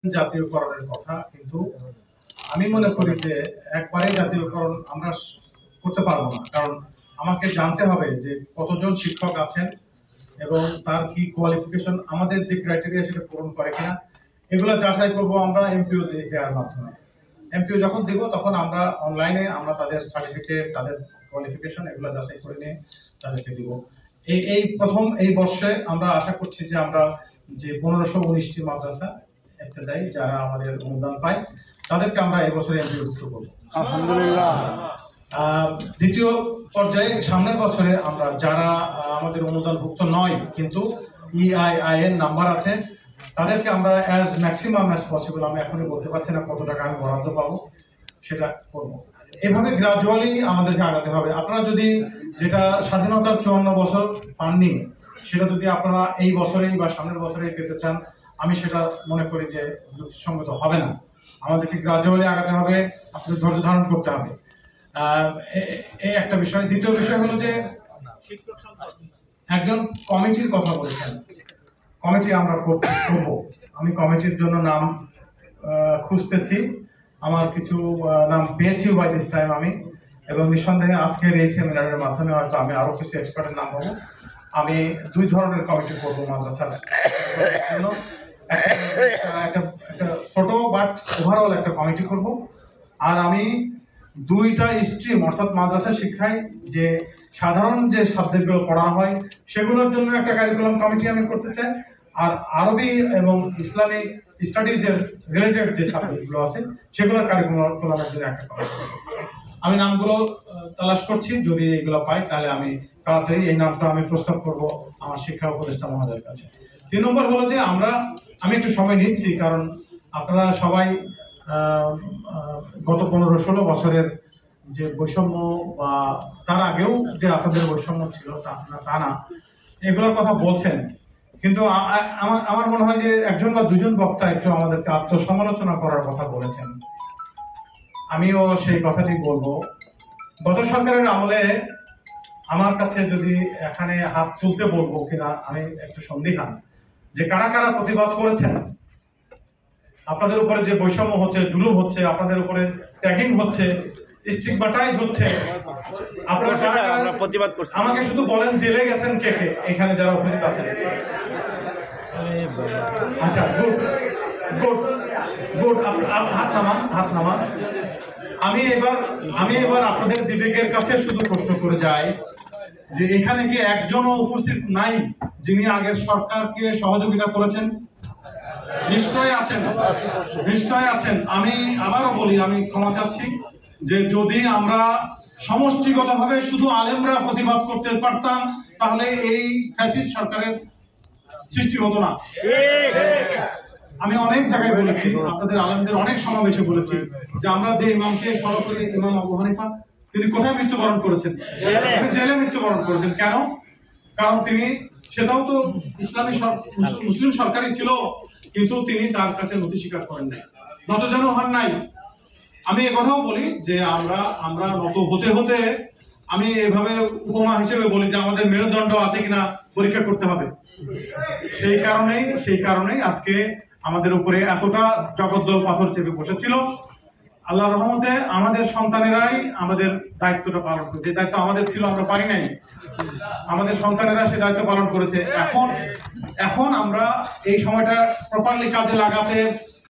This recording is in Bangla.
জাতীয়করণের কথা, কিন্তু আমি মনে করি যে একবারে জাতীয়করণ আমরা করতে পারবো না। কারণ আমাকে জানতে হবে যে কতজন শিক্ষক আছেন এবং তার কি কোয়ালিফিকেশন, আমাদের যে ক্রাইটেরিয়া সেটা পূরণ করে কিনা, এগুলো যাচাই করবো আমরা এমপিও দেওয়ার মাধ্যমে। এমপিও যখন দেবো তখন আমরা অনলাইনে আমরা তাদের সার্টিফিকেট, তাদের কোয়ালিফিকেশন এগুলো যাচাই করে নিয়ে তাদেরকে দিব। এই প্রথম এই বর্ষে আমরা আশা করছি যে আমরা যে 1519টি মাদ্রাসা ইত্যাদি যারা আমাদের অনুদান পায় তাদেরকে আমরা এবছরে এমপিওভুক্ত করব আলহামদুলিল্লাহ। দ্বিতীয় পর্যায়ে সামনের বছরে আমরা যারা আমাদের অনুদানভুক্ত নয় কিন্তু EIIN নাম্বার আছে তাদেরকে আমরা অ্যাজ ম্যাক্সিমাম অ্যাজ পসিবল, আমি এখনই বলতে পারছি না কত টাকা আমি বরাদ্দ পাবো, সেটা করবো। এভাবে গ্রাজুয়ালি আমাদেরকে আগাতে হবে। আপনারা যদি যেটা স্বাধীনতার 54 বছর পাননি সেটা যদি আপনারা এই বছরেই বা সামনের বছরেই পেতে চান, আমি সেটা মনে করি যে যুক্তিসঙ্গত হবে না। আমাদেরকে গ্রাজুয়ালি আগাতে হবে, আপনাদের ধৈর্য ধারণ করতে হবে। এই একটা বিষয়। দ্বিতীয় বিষয় হলো যে একজন কমিটির কথা বলেছেন, কমিটি আমরা করব। আমি কমিটির জন্য নাম খুঁজতেছি, আমার কিছু নাম পেয়েছি বাই দিস টাইম আমি, এবং নিঃসন্দেহে আজকের এই সেমিনারের মাধ্যমে হয়তো আমি আরও কিছু এক্সপার্টের নাম পাবো। আমি 2 ধরনের কমিটি করবো মাদ্রাসার জন্য। একটা ছোট বাট ওভারঅল একটা কমিটি করব, আর আমি 2টা স্ট্রিম অর্থাৎ মাদ্রাসা শিক্ষায় যে সাধারণ যে সাবজেক্টগুলো পড়ানো হয় সেগুলোর জন্য একটা কারিকুলাম কমিটি আমি করতে চাই, আর আরবি এবং ইসলামিক স্টাডিজের রিলেটেড যে সাবজেক্টগুলো আছে সেগুলোর কারিকুলামের জন্য একটা কমিটি। আমি নামগুলো তালাশ করছি, যদি এগুলো পাই তাহলে আমি তাড়াতাড়ি এই নামটা আমি প্রস্তাব করব আমার শিক্ষা উপদেষ্টা মহোদয়ের কাছে। 3 নম্বর হলো যে আমি একটু সময় নিচ্ছি, কারণ আপনারা সবাই গত 15-16 বছরের যে বৈষম্য বা তার আগেও যে আপনাদের বৈষম্য ছিল তা না, এগুলোর কথা বলছেন, কিন্তু আমার মনে হয় যে 1 বা 2জন বক্তা একটু আমাদেরকে আত্মসমালোচনা করার কথা বলেছেন। আমিও সেই কথাটি বলবো। গত সরকারের আমলে আমার কাছে যদি এখানে হাত তুলতে বলবো কিনা আমি একটু সন্দিহান, যে কারা কারা প্রতিবাদ করেছেন আপনাদের উপরে যে বৈষম্য হচ্ছে, জুলুম হচ্ছে, আপনাদের উপরে ট্যাগিং হচ্ছে, স্টিগমাটাইজ হচ্ছে, আপনারা কারা কারা প্রতিবাদ করছেন আমাকে শুধু বলেন। জেলে গেছেন কে কে এখানে যারা উপস্থিত আছেন? আচ্ছা, গুড গুড গুড, হাত নামান। আমি এবার আপনাদের বিবেকের কাছে শুধু প্রশ্ন করে যাই যে এখানে কি একজনও উপস্থিত নাই যিনি আগের সরকারকে সহযোগিতা করেছেন? নিশ্চয় আছেন। আমি আবারও বলি, আমি ক্ষমা চাচ্ছি যে যদি আমরা সমষ্টিগতভাবে শুধু আলেমরা প্রতিবাদ করতে পারতাম তাহলে এই ফ্যাসিস্ট সরকারের সৃষ্টি হতো না। আমি অনেক জায়গায় বলেছি, আপনাদের আলেমদের অনেক সমাবেশে বলেছি যে আমরা যে ইমামকে ফলো করি, ইমাম আবু হানিফা, তিনি কোথায় মৃত্যুবরণ করেছেন? তিনি জেলে মৃত্যুবরণ করেছেন। কেন? কারণ তিনি, সেটাও তো ইসলামী মুসলিম সরকারই ছিল, কিন্তু তিনি তার কাছে নথি স্বীকার করেন নাই, নতজানু হন নাই। আমি কথাও বলি যে আমরা নত হতে হতে আমি এভাবে উপমা হিসেবে বলি যে আমাদের মেরুদণ্ড আছে কিনা পরীক্ষা করতে হবে। সেই কারণেই আজকে আমাদের উপরে এতটা জগদ্দল পাথর চেপে বসেছিল। আল্লাহর রহমতে আমাদের সন্তানেরাই আমাদের দায়িত্বটা পালন করেছে। যে দায়িত্ব আমাদের ছিল আমরা পারি নাই, আমাদের সন্তানেরা সেই দায়িত্ব পালন করেছে। এখন আমরা এই সময়টা প্রপারলি কাজে লাগাতে